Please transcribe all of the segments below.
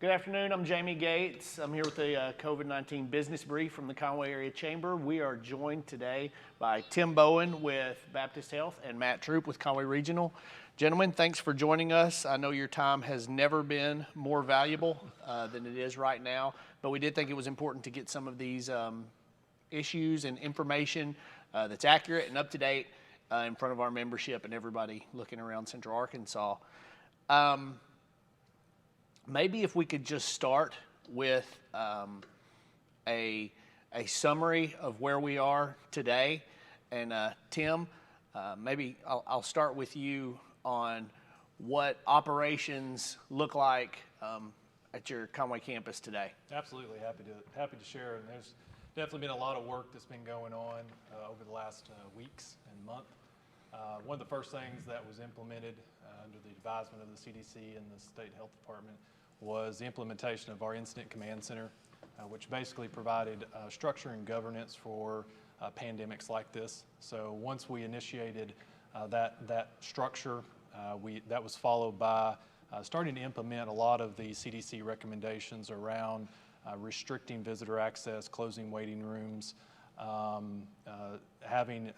Good afternoon, I'm Jamie Gates. I'm here with the COVID-19 business brief from the Conway Area Chamber. We are joined today by Tim Bowen with Baptist Health and Matt Troup with Conway Regional. Gentlemen, thanks for joining us. I know your time has never been more valuable than it is right now, but we did think it was important to get some of these issues and information that's accurate and up to date in front of our membership and everybody looking around Central Arkansas. Maybe if we could just start with a summary of where we are today. And Tim, maybe I'll start with you on what operations look like at your Conway campus today. Absolutely, happy to share. And there's definitely been a lot of work that's been going on over the last weeks and month. One of the first things that was implemented under the advisement of the CDC and the State Health Department was the implementation of our Incident Command Center, which basically provided structure and governance for pandemics like this. So once we initiated that structure, that was followed by starting to implement a lot of the CDC recommendations around restricting visitor access, closing waiting rooms, having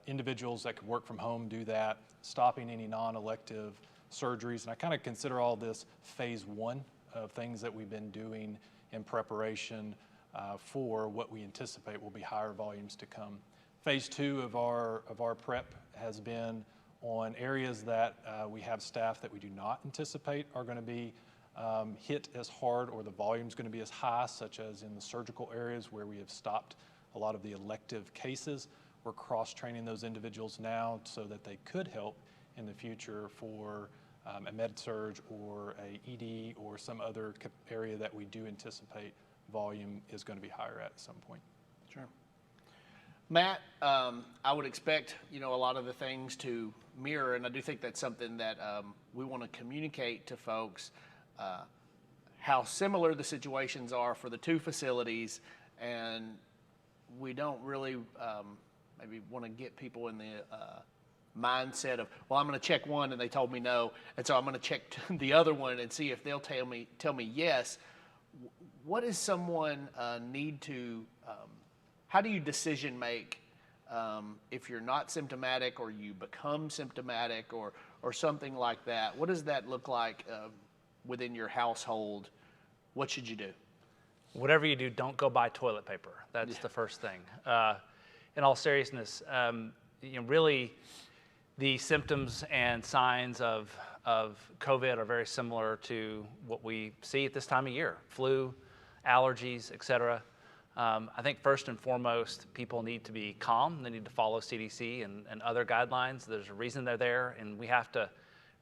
individuals that could work from home do that, stopping any non-elective surgeries. And I kind of consider all this phase one of things that we've been doing in preparation for what we anticipate will be higher volumes to come. Phase two of our prep has been on areas that we have staff that we do not anticipate are going to be hit as hard or the volume is going to be as high, such as in the surgical areas where we have stopped a lot of the elective cases. We're cross-training those individuals now so that they could help in the future for a med-surg or a ED or some other area that we do anticipate volume is going to be higher at some point. Sure. Matt, I would expect a lot of the things to mirror, and I do think that's something that we want to communicate to folks how similar the situations are for the two facilities, and we don't really maybe want to get people in the mindset of, well, I'm going to check one and they told me no, and so I'm going to check the other one and see if they'll tell me yes. What does someone need to, how do you decision make if you're not symptomatic or you become symptomatic or something like that? What does that look like within your household? What should you do? Whatever you do, don't go buy toilet paper. That's the first thing. In all seriousness, really the symptoms and signs of COVID are very similar to what we see at this time of year: flu, allergies, etc. I think first and foremost, people need to be calm. They need to follow CDC and other guidelines. There's a reason they're there, and we have to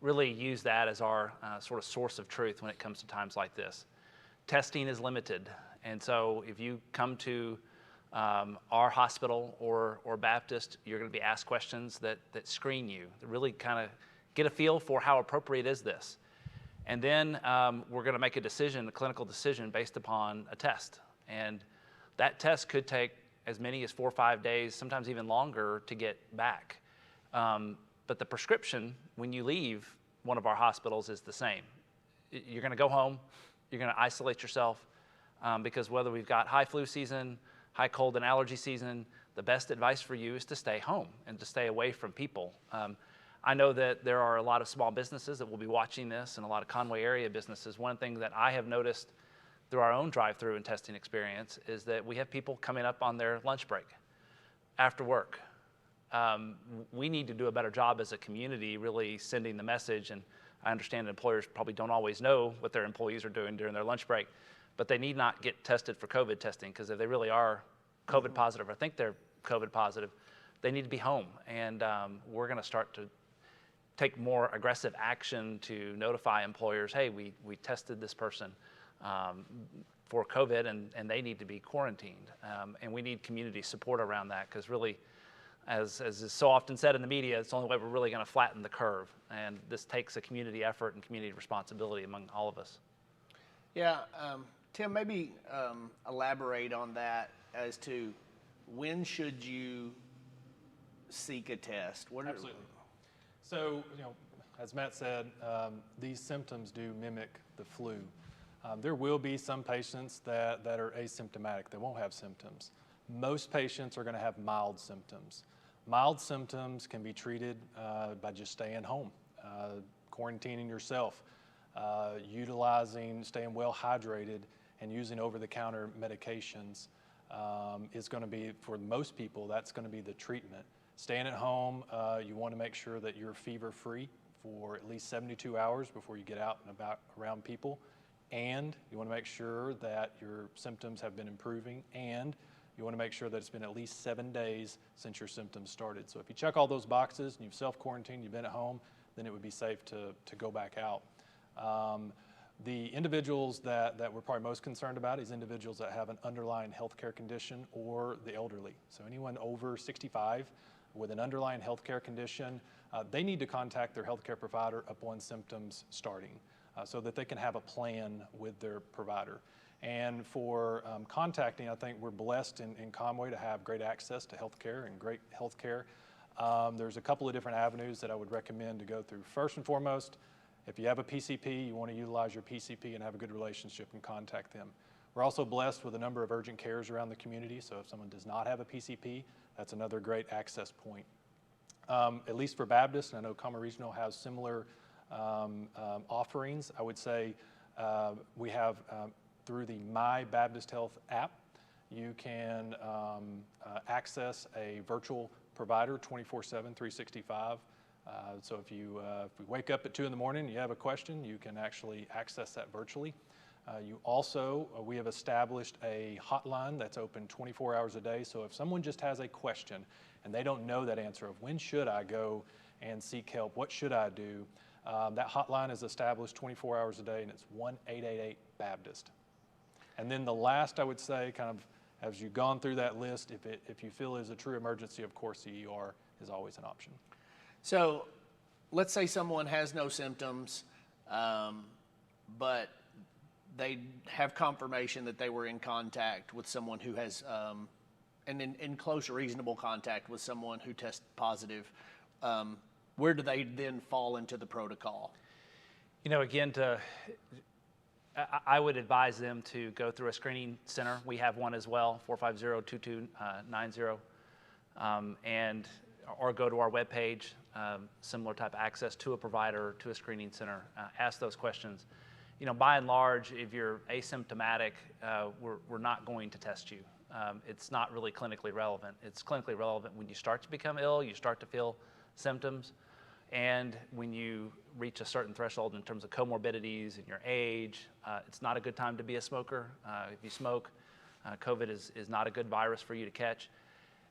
really use that as our sort of source of truth when it comes to times like this. Testing is limited, and so if you come to our hospital or Baptist, you're going to be asked questions that screen you, that really kind of get a feel for how appropriate is this. And then we're going to make a decision, a clinical decision based upon a test. And that test could take as many as 4 or 5 days, sometimes even longer to get back. But the prescription when you leave one of our hospitals is the same. You're going to go home, you're going to isolate yourself, because whether we've got high flu season, high cold and allergy season, the best advice for you is to stay home and to stay away from people. I know that there are a lot of small businesses that will be watching this and a lot of Conway area businesses. One thing that I have noticed through our own drive-through and testing experience is that we have people coming up on their lunch break after work. We need to do a better job as a community really sending the message, and I understand employers probably don't always know what their employees are doing during their lunch break, but they need not get tested for COVID testing, because if they really are COVID positive or think they're COVID positive, they need to be home. And we're going to start to take more aggressive action to notify employers, hey, we tested this person for COVID and they need to be quarantined. And we need community support around that, because really, as is so often said in the media, it's the only way we're really going to flatten the curve. And this takes a community effort and community responsibility among all of us. Yeah. Tim, maybe elaborate on that as to when should you seek a test? Absolutely. So, As Matt said, these symptoms do mimic the flu. There will be some patients that are asymptomatic, that won't have symptoms. Most patients are going to have mild symptoms. Mild symptoms can be treated by just staying home, quarantining yourself, staying well hydrated, and using over-the-counter medications is going to be, for most people, that's going to be the treatment. Staying at home, you want to make sure that you're fever-free for at least 72 hours before you get out and about around people. And you want to make sure that your symptoms have been improving, and you want to make sure that it's been at least 7 days since your symptoms started. So if you check all those boxes and you've self-quarantined, you've been at home, then it would be safe to go back out. The individuals that we're probably most concerned about is individuals that have an underlying healthcare condition or the elderly. So anyone over 65 with an underlying healthcare condition, they need to contact their healthcare provider upon symptoms starting so that they can have a plan with their provider. And for contacting, I think we're blessed in Conway to have great access to healthcare and great healthcare. There's a couple of different avenues that I would recommend to go through. First and foremost, if you have a PCP, you want to utilize your PCP and have a good relationship and contact them. We're also blessed with a number of urgent cares around the community, so if someone does not have a PCP, that's another great access point. At least for Baptist, and I know Conway Regional has similar offerings, I would say we have through the My Baptist Health app, you can access a virtual provider 24/7, 365. So if you wake up at 2 in the morning and you have a question, you can actually access that virtually. We have established a hotline that's open 24 hours a day. So if someone just has a question and they don't know that answer of when should I go and seek help, what should I do, that hotline is established 24 hours a day, and it's 1-888-BAPTIST. And then the last, I would say, kind of as you've gone through that list, if you feel it's a true emergency, of course, the ER is always an option. So let's say someone has no symptoms, but they have confirmation that they were in contact with someone who has, and in close or reasonable contact with someone who tested positive. Where do they then fall into the protocol? You know, again, I would advise them to go through a screening center. We have one as well, 450-2290, or go to our webpage, similar type of access to a provider, to a screening center. Ask those questions. You know, by and large, if you're asymptomatic, we're not going to test you. It's not really clinically relevant. It's clinically relevant when you start to become ill, you start to feel symptoms, and when you reach a certain threshold in terms of comorbidities and your age. It's not a good time to be a smoker. If you smoke, COVID is not a good virus for you to catch.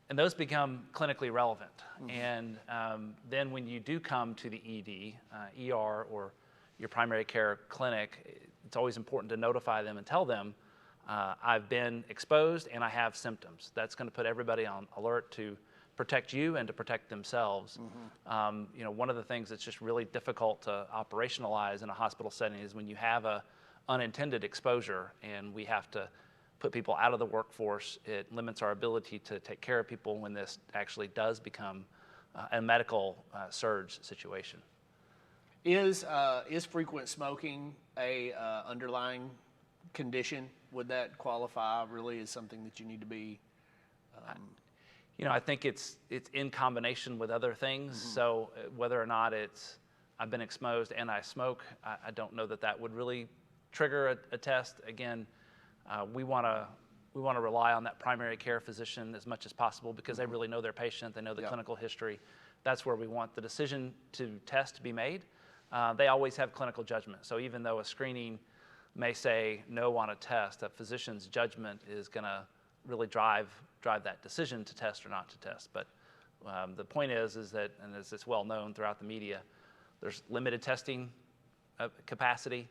And those become clinically relevant. Mm-hmm. And then when you do come to the ED, ER, or your primary care clinic, it's always important to notify them and tell them, I've been exposed and I have symptoms. That's going to put everybody on alert to protect you and to protect themselves. Mm-hmm. You know, one of the things that's just really difficult to operationalize in a hospital setting is when you have a unintended exposure and we have to put people out of the workforce. It limits our ability to take care of people when this actually does become a medical surge situation. Is frequent smoking a underlying condition? Would that qualify really as something that you need to be? You know, I think it's in combination with other things. Mm-hmm. So whether or not it's I've been exposed and I smoke, I don't know that would really trigger a test. Again, we want to rely on that primary care physician as much as possible because they really know their patient, they know the clinical history. That's where we want the decision to test to be made. They always have clinical judgment. So even though a screening may say no on a test, a physician's judgment is going to really drive that decision to test or not to test. But the point is that, and as it's well known throughout the media, there's limited testing capacity,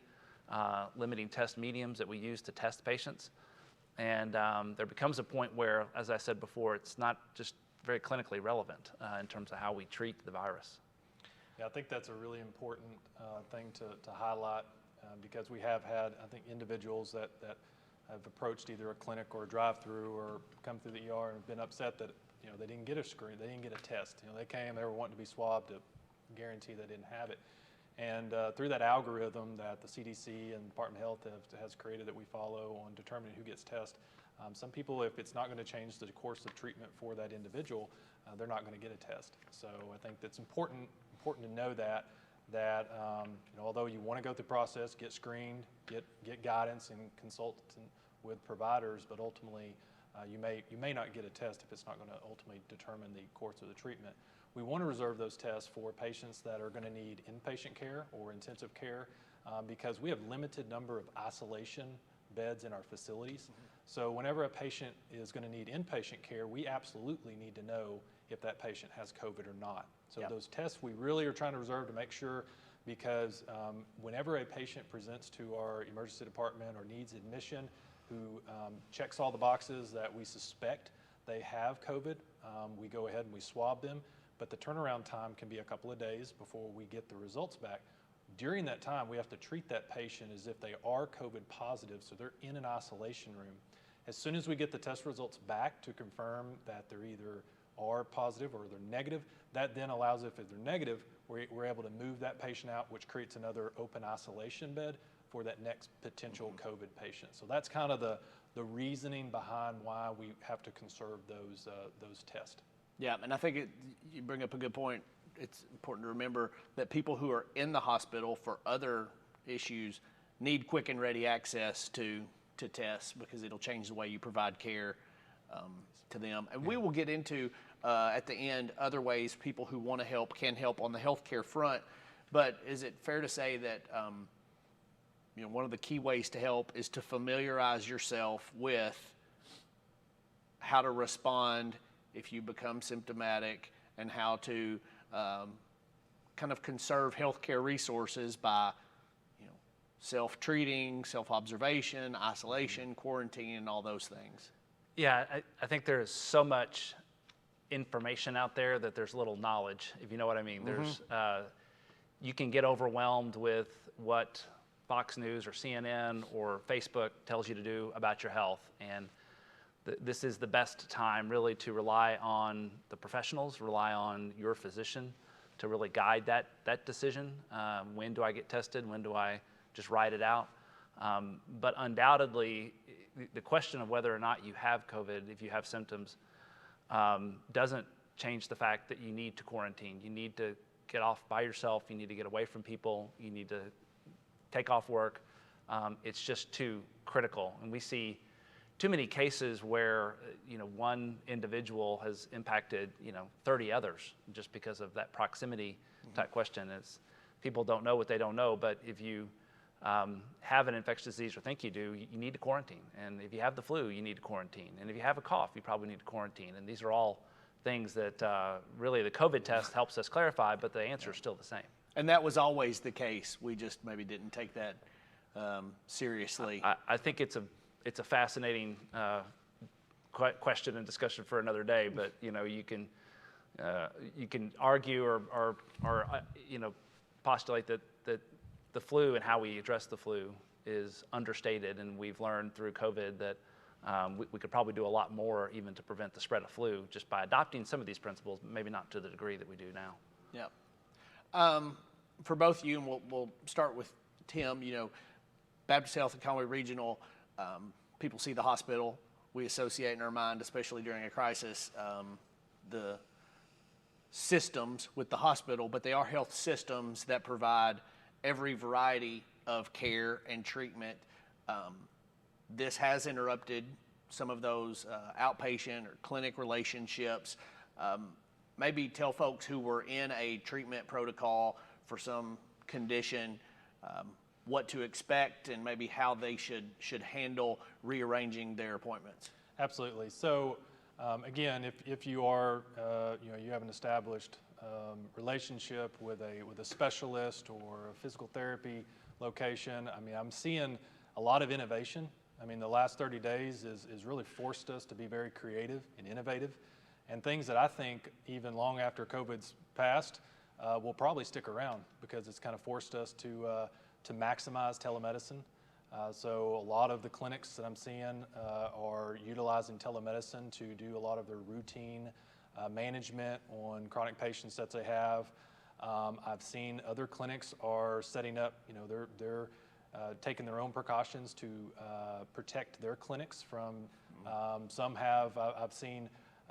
limiting test mediums that we use to test patients. And there becomes a point where, as I said before, it's not just very clinically relevant in terms of how we treat the virus. Yeah, I think that's a really important thing to highlight because we have had, I think, individuals that have approached either a clinic or a drive-through or come through the ER and have been upset that they didn't get a screen, they didn't get a test. They came, they were wanting to be swabbed to guarantee they didn't have it. And through that algorithm that the CDC and Department of Health has created that we follow on determining who gets tested, some people, if it's not going to change the course of treatment for that individual, they're not going to get a test. So I think that's important to know that you know, although you want to go through the process, get screened, get guidance and consult with providers, but ultimately you may not get a test if it's not going to ultimately determine the course of the treatment. We want to reserve those tests for patients that are going to need inpatient care or intensive care because we have limited number of isolation beds in our facilities. Mm-hmm. So whenever a patient is going to need inpatient care, we absolutely need to know if that patient has COVID or not. So yep. Those tests we really are trying to reserve to make sure, because whenever a patient presents to our emergency department or needs admission who checks all the boxes that we suspect they have COVID, we go ahead and we swab them. But the turnaround time can be a couple of days before we get the results back. During that time, we have to treat that patient as if they are COVID positive, so they're in an isolation room. As soon as we get the test results back to confirm that they're either are positive or they're negative, that then allows, if they're negative, we're able to move that patient out, which creates another open isolation bed for that next potential COVID patient. So that's kind of the reasoning behind why we have to conserve those tests. Yeah, and I think you bring up a good point. It's important to remember that people who are in the hospital for other issues need quick and ready access to tests because it'll change the way you provide care to them. And we will get into, at the end, other ways people who want to help can help on the healthcare front. But is it fair to say that you know, one of the key ways to help is to familiarize yourself with how to respond if you become symptomatic, and how to kind of conserve healthcare resources by, you know, self-treating, self-observation, isolation, quarantine, and all those things? Yeah, I think there is so much information out there that there's little knowledge, if you know what I mean. Mm-hmm. There's you can get overwhelmed with what Fox News or CNN or Facebook tells you to do about your health, and this is the best time really to rely on the professionals, rely on your physician to really guide that decision. When do I get tested? When do I just ride it out? But undoubtedly, the question of whether or not you have COVID, if you have symptoms, doesn't change the fact that you need to quarantine. You need to get off by yourself. You need to get away from people. You need to take off work. It's just too critical. And we see too many cases where, you know, one individual has impacted, you know, 30 others just because of that proximity type question. It's, people don't know what they don't know, but if you have an infectious disease or think you do, you need to quarantine. And if you have the flu, you need to quarantine. And if you have a cough, you probably need to quarantine. And these are all things that really the COVID test helps us clarify, but the answer is still the same. And that was always the case. We just maybe didn't take that seriously. I think it's a fascinating question and discussion for another day, but you know, you can argue or you know, postulate that the flu and how we address the flu is understated, and we've learned through COVID that we could probably do a lot more even to prevent the spread of flu just by adopting some of these principles, maybe not to the degree that we do now. Yeah. For both of you, and we'll start with Tim, you know, Baptist Health and Conway Regional, people see the hospital. We associate in our mind, especially during a crisis, the systems with the hospital, but they are health systems that provide every variety of care and treatment. This has interrupted some of those outpatient or clinic relationships. Maybe tell folks who were in a treatment protocol for some condition what to expect and maybe how they should handle rearranging their appointments. Absolutely. So again, if you are, you know, you have an established relationship with a specialist or a physical therapy location, I mean, I'm seeing a lot of innovation. I mean, the last 30 days is really forced us to be very creative and innovative, and things that I think even long after COVID's passed will probably stick around because it's kind of forced us to maximize telemedicine. So a lot of the clinics that I'm seeing are utilizing telemedicine to do a lot of their routine management on chronic patients that they have. I've seen other clinics are setting up, they're taking their own precautions to protect their clinics from, some have, I've seen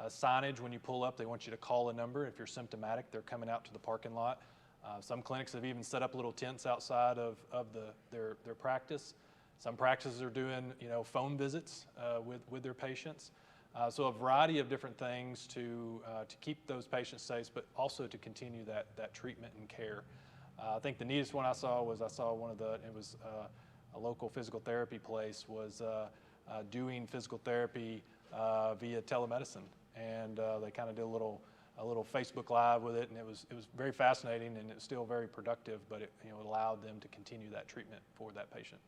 signage when you pull up, they want you to call a number. If you're symptomatic, they're coming out to the parking lot. Some clinics have even set up little tents outside of their practice. Some practices are doing, phone visits with their patients. So a variety of different things to keep those patients safe, but also to continue that treatment and care. I think the neatest one I saw was a local physical therapy place was doing physical therapy via telemedicine, and they kind of did a little Facebook Live with it, and it was very fascinating, and it's still very productive, but it allowed them to continue that treatment for that patient.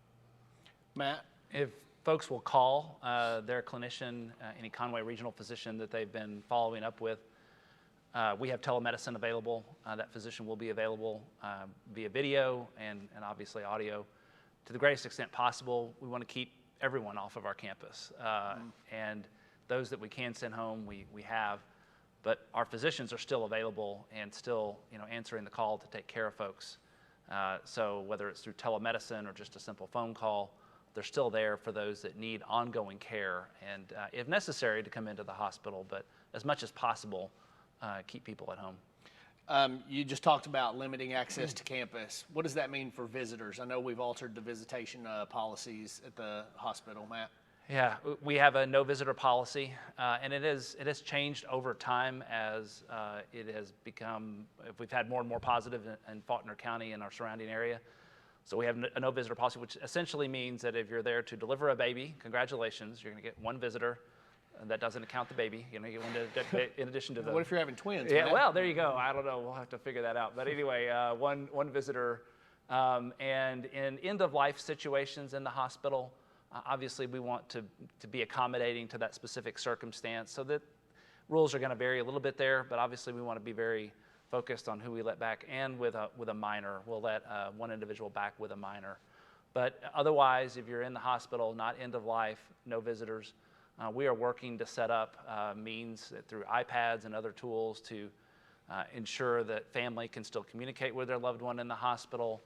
Matt? If folks will call their clinician, any Conway regional physician that they've been following up with, we have telemedicine available. That physician will be available via video and obviously audio. To the greatest extent possible, we want to keep everyone off of our campus. And those that we can send home, we have. But our physicians are still available and still answering the call to take care of folks. So whether it's through telemedicine or just a simple phone call, they're still there for those that need ongoing care and, if necessary, to come into the hospital. But as much as possible, keep people at home. You just talked about limiting access to campus. What does that mean for visitors? I know we've altered the visitation policies at the hospital, Matt. Yeah, we have a no visitor policy, and it has changed over time as it has become, we've had more and more positive in Faulkner County and our surrounding area. So we have a no visitor policy, which essentially means that if you're there to deliver a baby, congratulations, you're going to get one visitor. And that doesn't count the baby. You get one in addition to the. What if you're having twins? Yeah, Matt? well, there you go. I don't know. We'll have to figure that out. But anyway, one visitor, and in end of life situations in the hospital, obviously we want to be accommodating to that specific circumstance. So that rules are going to vary a little bit there, but obviously we want to be very focused on who we let back, and with a minor, we'll let one individual back with a minor. But otherwise, if you're in the hospital, not end of life, no visitors. We are working to set up means through iPads and other tools to ensure that family can still communicate with their loved one in the hospital.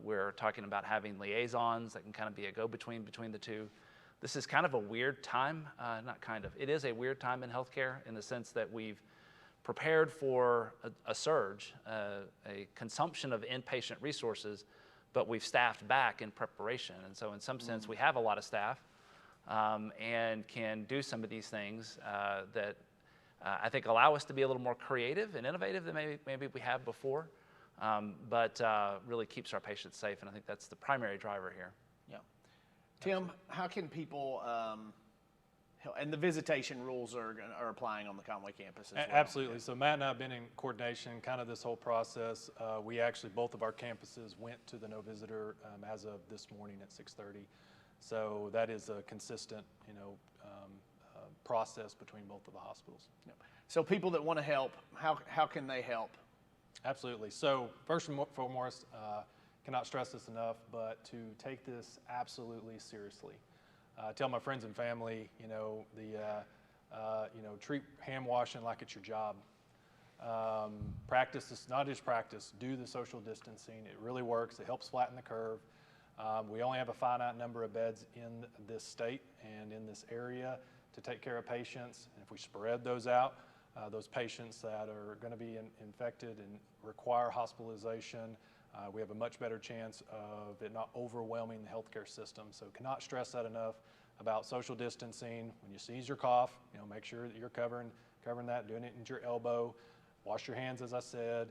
We're talking about having liaisons that can kind of be a go-between between the two. This is kind of a weird time, it is a weird time in healthcare in the sense that we've prepared for a surge, a consumption of inpatient resources, but we've staffed back in preparation. And so in some sense, we have a lot of staff. And can do some of these things that I think allow us to be a little more creative and innovative than maybe we have before, but really keeps our patients safe, and I think that's the primary driver here. Yeah. Tim, how can people, and the visitation rules are applying on the Conway campus as well? Absolutely. So Matt and I have been in coordination kind of this whole process. We actually, both of our campuses went to the no visitor as of this morning at 6:30. So that is a consistent, process between both of the hospitals. Yep. So people that want to help, how can they help? Absolutely. So first and foremost, cannot stress this enough, but to take this absolutely seriously. Tell my friends and family, treat hand washing like it's your job. Practice this, not just practice, do the social distancing. It really works. It helps flatten the curve. We only have a finite number of beds in this state and in this area to take care of patients. And if we spread those out, those patients that are going to be infected and require hospitalization, we have a much better chance of it not overwhelming the healthcare system. So cannot stress that enough about social distancing. When you sneeze or cough, make sure that you're covering that, doing it into your elbow. Wash your hands, as I said.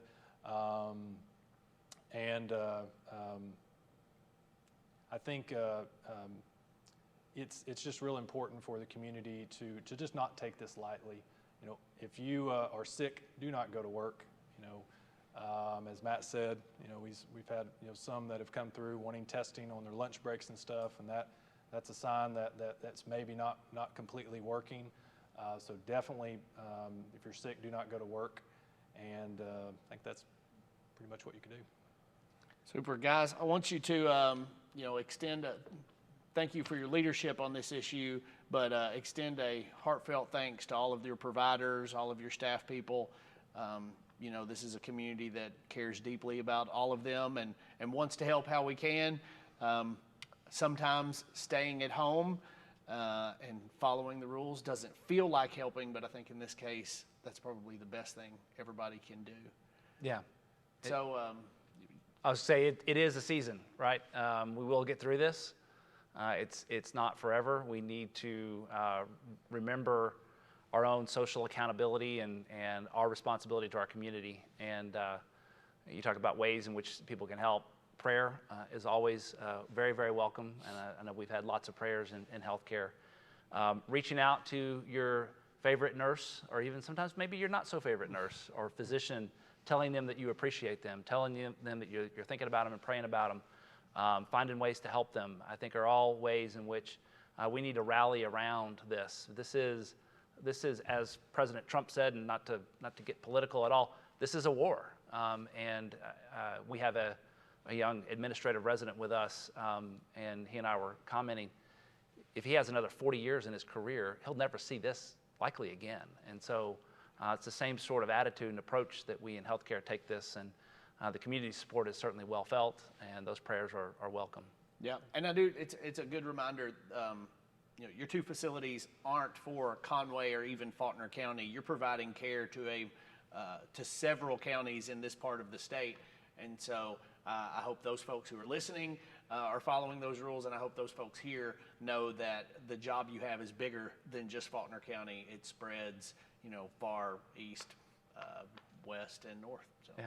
I think it's just real important for the community to just not take this lightly. If you are sick, do not go to work. As Matt said, we've had some that have come through wanting testing on their lunch breaks and stuff, and that's a sign that's maybe not completely working. So definitely, if you're sick, do not go to work. And I think that's pretty much what you can do. Super, guys. I want you to extend thank you for your leadership on this issue, but extend a heartfelt thanks to all of your providers, all of your staff people. You know, this is a community that cares deeply about all of them and wants to help how we can. Sometimes staying at home and following the rules doesn't feel like helping, but I think in this case, that's probably the best thing everybody can do. Yeah. So, I would say it is a season, right? We will get through this. It's not forever. We need to remember our own social accountability and our responsibility to our community. And you talk about ways in which people can help. Prayer is always very, very welcome. And I know we've had lots of prayers in healthcare. Reaching out to your favorite nurse, or even sometimes maybe your not so favorite nurse or physician, telling them that you appreciate them, telling them that you're thinking about them and praying about them, finding ways to help them, I think are all ways in which we need to rally around this. This is, as President Trump said, and not to get political at all, this is a war. And we have a young administrative resident with us, and he and I were commenting, if he has another 40 years in his career, he'll never see this likely again. And so it's the same sort of attitude and approach that we in healthcare take this, and the community support is certainly well felt, and those prayers are welcome. yeah, and I do. It's a good reminder. You know, your two facilities aren't for Conway or even Faulkner County. You're providing care to several counties in this part of the state, and so I hope those folks who are listening are following those rules, and I hope those folks here know that the job you have is bigger than just Faulkner County. It spreads, you know, far east, west, and north. So. Yeah.